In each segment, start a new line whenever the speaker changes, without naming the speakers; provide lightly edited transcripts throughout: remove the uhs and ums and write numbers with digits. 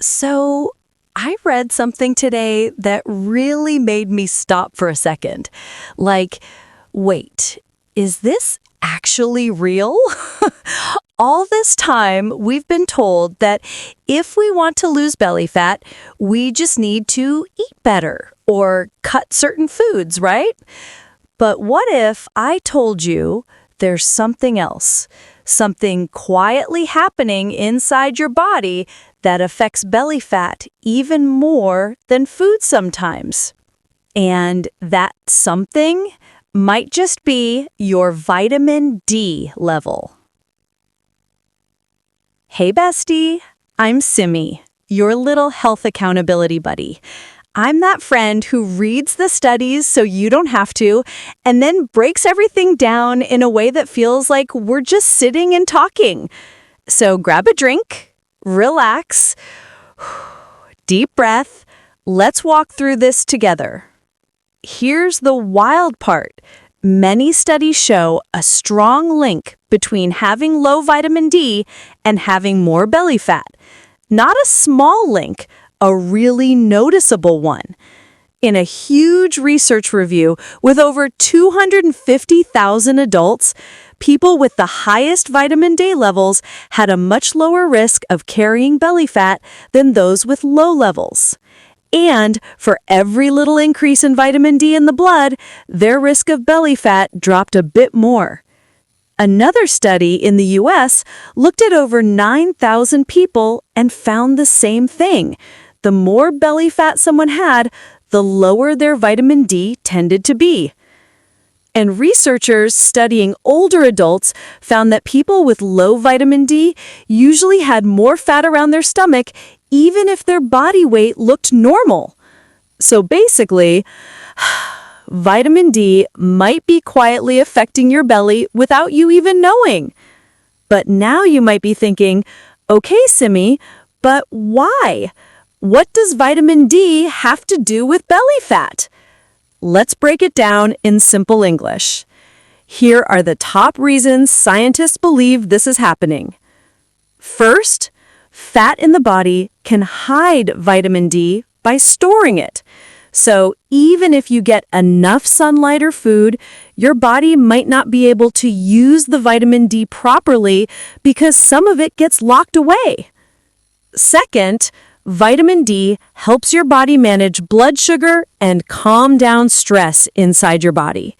So, I read something today that really made me stop for a second. Like, wait, is this actually real? All this time, we've been told that if we want to lose belly fat, we just need to eat better or cut certain foods, right? But what if I told you there's something else, something quietly happening inside your body that affects belly fat even more than food sometimes? And that something might just be your vitamin D level. Hey bestie, I'm Simi, your little health accountability buddy. I'm that friend who reads the studies so you don't have to, and then breaks everything down in a way that feels like we're just sitting and talking. So grab a drink, relax, deep breath, let's walk through this together. Here's the wild part. Many studies show a strong link between having low vitamin D and having more belly fat. Not a small link, a really noticeable one. In a huge research review with over 250,000 adults, people with the highest vitamin D levels had a much lower risk of carrying belly fat than those with low levels. And for every little increase in vitamin D in the blood, their risk of belly fat dropped a bit more. Another study in the US looked at over 9,000 people and found the same thing. The more belly fat someone had, the lower their vitamin D tended to be. And researchers studying older adults found that people with low vitamin D usually had more fat around their stomach even if their body weight looked normal. So basically, vitamin D might be quietly affecting your belly without you even knowing. But now you might be thinking, okay, Simi, but why? What does vitamin D have to do with belly fat? Let's break it down in simple English. Here are the top reasons scientists believe this is happening. First, fat in the body can hide vitamin D by storing it. So even if you get enough sunlight or food, your body might not be able to use the vitamin D properly because some of it gets locked away. Second, vitamin D helps your body manage blood sugar and calm down stress inside your body.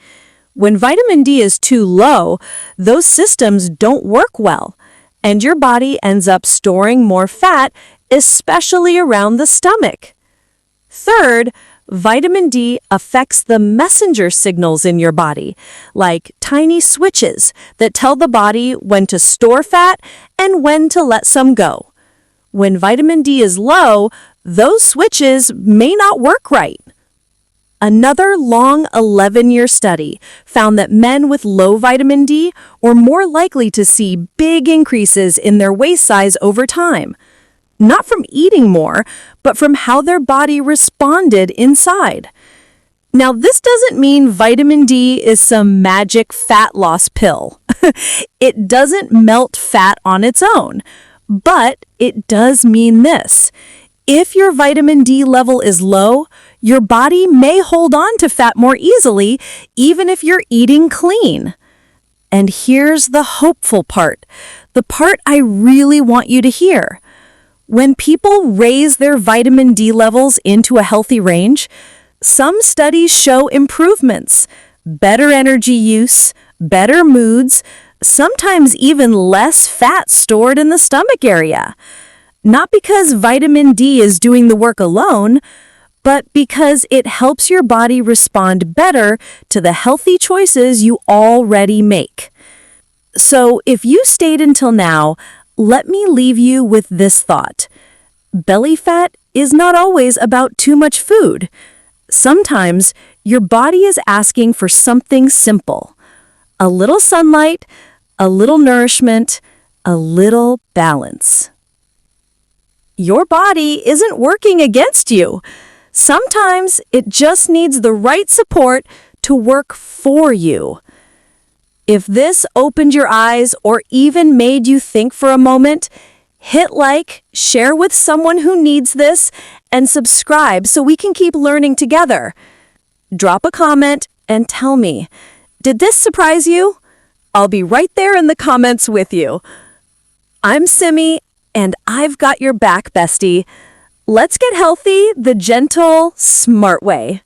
When vitamin D is too low, those systems don't work well, and your body ends up storing more fat, especially around the stomach. Third, vitamin D affects the messenger signals in your body, like tiny switches that tell the body when to store fat and when to let some go. When vitamin D is low, those switches may not work right. Another long 11-year study found that men with low vitamin D were more likely to see big increases in their waist size over time. Not from eating more, but from how their body responded inside. Now, this doesn't mean vitamin D is some magic fat loss pill. It doesn't melt fat on its own. But it does mean this. If your vitamin D level is low, your body may hold on to fat more easily, even if you're eating clean. And here's the hopeful part, the part I really want you to hear. When people raise their vitamin D levels into a healthy range, some studies show improvements, better energy use, better moods, sometimes even less fat stored in the stomach area. Not because vitamin D is doing the work alone, but because it helps your body respond better to the healthy choices you already make. So if you stayed until now, let me leave you with this thought. Belly fat is not always about too much food. Sometimes your body is asking for something simple. A little sunlight, a little nourishment, a little balance. Your body isn't working against you. Sometimes it just needs the right support to work for you. If this opened your eyes or even made you think for a moment, Hit like, share with someone who needs this, and subscribe so we can keep learning together. Drop a comment and tell me, did this surprise you? I'll be right there in the comments with you. I'm Simi, and I've got your back, bestie. Let's get healthy the gentle, smart way.